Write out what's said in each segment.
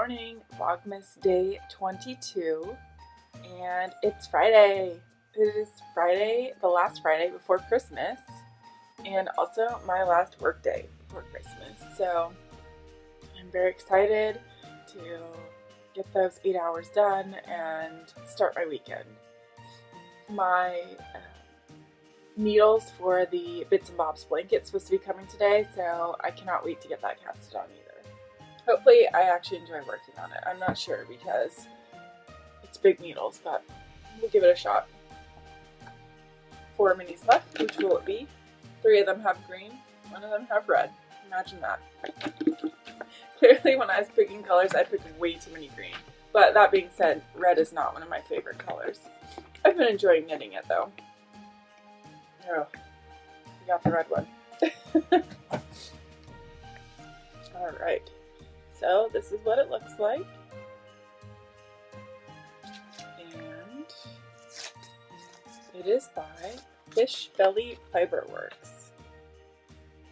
morning, Vlogmas day 22, and it's Friday. It is Friday, the last Friday before Christmas, and also my last work day before Christmas. So I'm very excited to get those 8 hours done and start my weekend. My needles for the Bits and Bobs blanket supposed to be coming today, so I cannot wait to get that casted on either. Hopefully I actually enjoy working on it. I'm not sure because it's big needles, but we'll give it a shot. 4 minis left. Which will it be? 3 of them have green, 1 of them have red. Imagine that. Clearly when I was picking colors, I picked way too many green. But that being said, red is not one of my favorite colors. I've been enjoying knitting it though. Oh, we got the red one. Alright, so this is what it looks like. And it is by Fish Belly Fiberworks,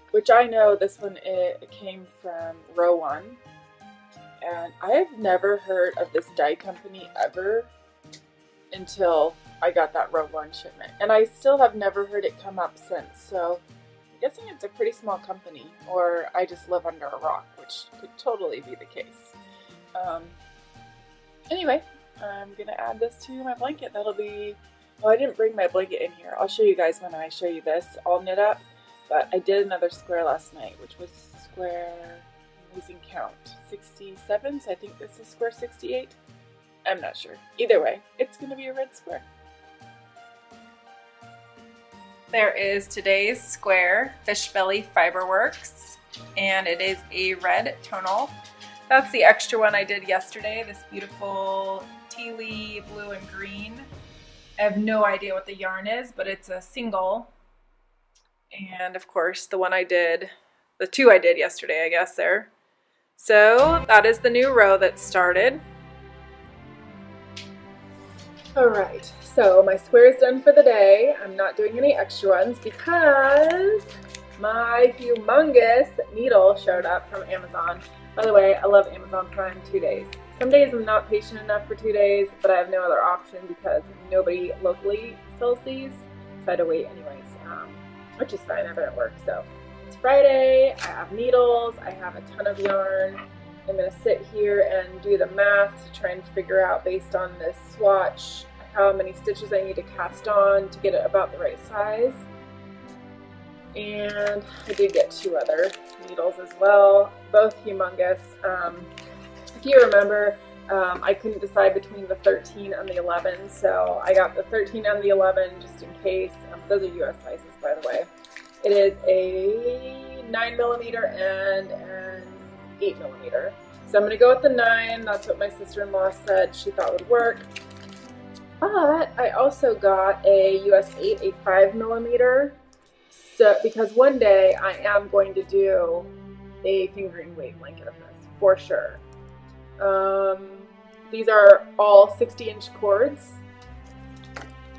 which I know this one it came from Row 1. And I have never heard of this dye company ever until I got that Row 1 shipment. And I still have never heard it come up since, so I'm guessing it's a pretty small company, or I just live under a rock, which could totally be the case. Anyway, I'm gonna add this to my blanket. That'll be, well, I didn't bring my blanket in here. I'll show you guys when I show you this all knit up, but I did another square last night, which was square, I'm losing count, 67, so I think this is square 68. I'm not sure. Either way, it's gonna be a red square. There is today's square, Fish Belly Fiberworks, and it is a red tonal. That's the extra one I did yesterday, this beautiful tealy blue and green. I have no idea what the yarn is, but it's a single. And of course, the one I did, the 2 I did yesterday, I guess there. So that is the new row that started. Alright, so my square is done for the day. I'm not doing any extra ones because my humongous needle showed up from Amazon. By the way, I love Amazon Prime 2 days. Some days I'm not patient enough for 2 days, but I have no other option because nobody locally sells these, so I had to wait anyways, which is fine, I've been at work. So it's Friday, I have needles, I have a ton of yarn. I'm going to sit here and do the math to try and figure out, based on this swatch, how many stitches I need to cast on to get it about the right size. And I did get 2 other needles as well, both humongous. If you remember, I couldn't decide between the 13 and the 11, so I got the 13 and the 11 just in case. Those are US sizes, by the way. It is a 9mm and an 8mm. So I'm going to go with the 9. That's what my sister-in-law said she thought would work. But I also got a US 8, a 5mm. So because one day I am going to do a fingering weight blanket of this for sure. These are all 60-inch cords,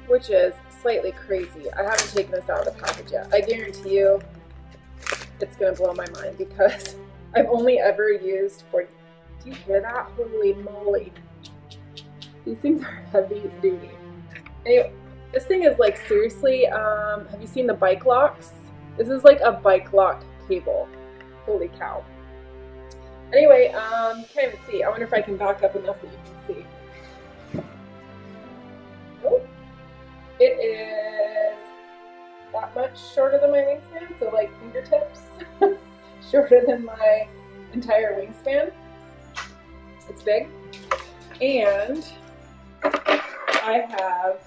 which is slightly crazy. I haven't taken this out of the package yet. I guarantee you it's going to blow my mind because I've only ever used 40. Do you hear that? Holy moly. These things are heavy duty. Anyway, this thing is like seriously, have you seen the bike locks? This is like a bike lock cable. Holy cow. Anyway, you can't even see. I wonder if I can back up enough that you can see. Oh, it is that much shorter than my wingspan, so like fingertips. Shorter than my entire wingspan. It's big. And I have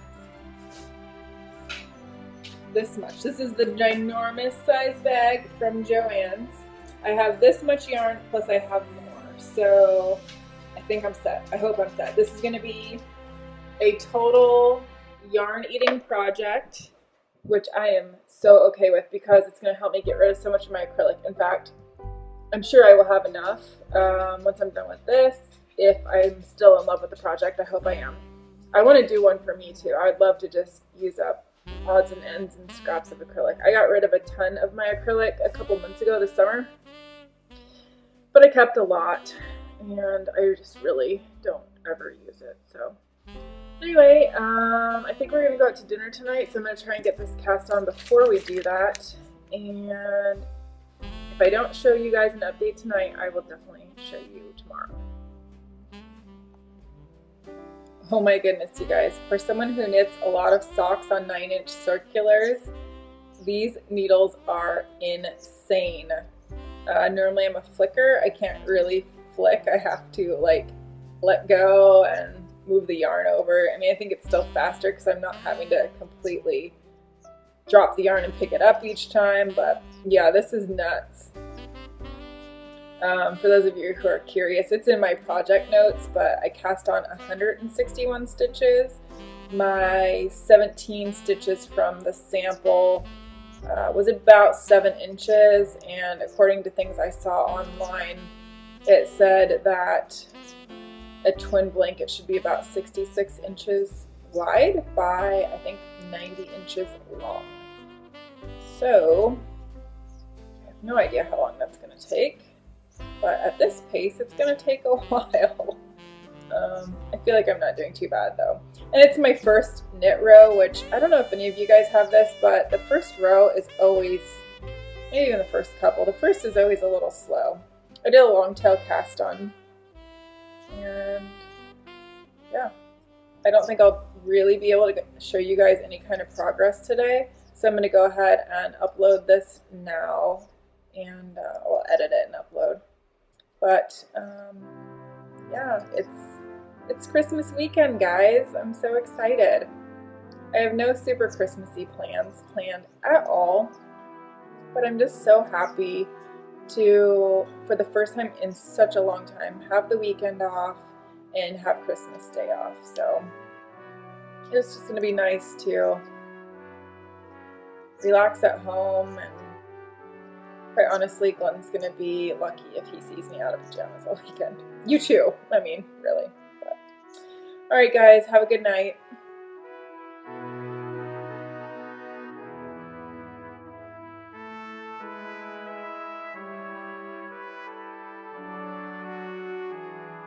this much. This is the ginormous size bag from Joann's. I have this much yarn plus I have more. So I think I'm set. I hope I'm set. This is going to be a total yarn eating project, which I am so okay with because it's going to help me get rid of so much of my acrylic. In fact, I'm sure I will have enough once I'm done with this. If I'm still in love with the project, I hope I am. I want to do one for me too. I would love to just use up odds and ends and scraps of acrylic. I got rid of a ton of my acrylic a couple months ago this summer, but I kept a lot. and I just really don't ever use it. So anyway, I think we're gonna go out to dinner tonight, so I'm gonna try and get this cast on before we do that. And if I don't show you guys an update tonight, I will definitely show you tomorrow. Oh my goodness, you guys. For someone who knits a lot of socks on 9-inch circulars, these needles are insane. Normally I'm a flicker. I can't really flick. I have to like let go and move the yarn over. I mean, I think it's still faster because I'm not having to completely drop the yarn and pick it up each time, but yeah, this is nuts. For those of you who are curious, it's in my project notes, but I cast on 161 stitches. My 17 stitches from the sample was about 7 inches, and according to things I saw online, it said that a twin blanket should be about 66 inches wide by, I think, 90 inches long. So, I have no idea how long that's going to take. But at this pace, it's going to take a while. I feel like I'm not doing too bad though. And it's my first knit row, which I don't know if any of you guys have this, but the first row is always, maybe even the first couple, the first is always a little slow. I did a long tail cast on, and yeah, I don't think I'll really be able to show you guys any kind of progress today. So I'm going to go ahead and upload this now, and I'll edit it and upload. But yeah, it's Christmas weekend, guys. I'm so excited. I have no super Christmassy plans planned at all, but I'm just so happy to, for the first time in such a long time, have the weekend off and have Christmas Day off. So it's just going to be nice to relax at home, and quite honestly, Glenn's going to be lucky if he sees me out of pajamas all weekend. You too. I mean, really. But. All right, guys, have a good night.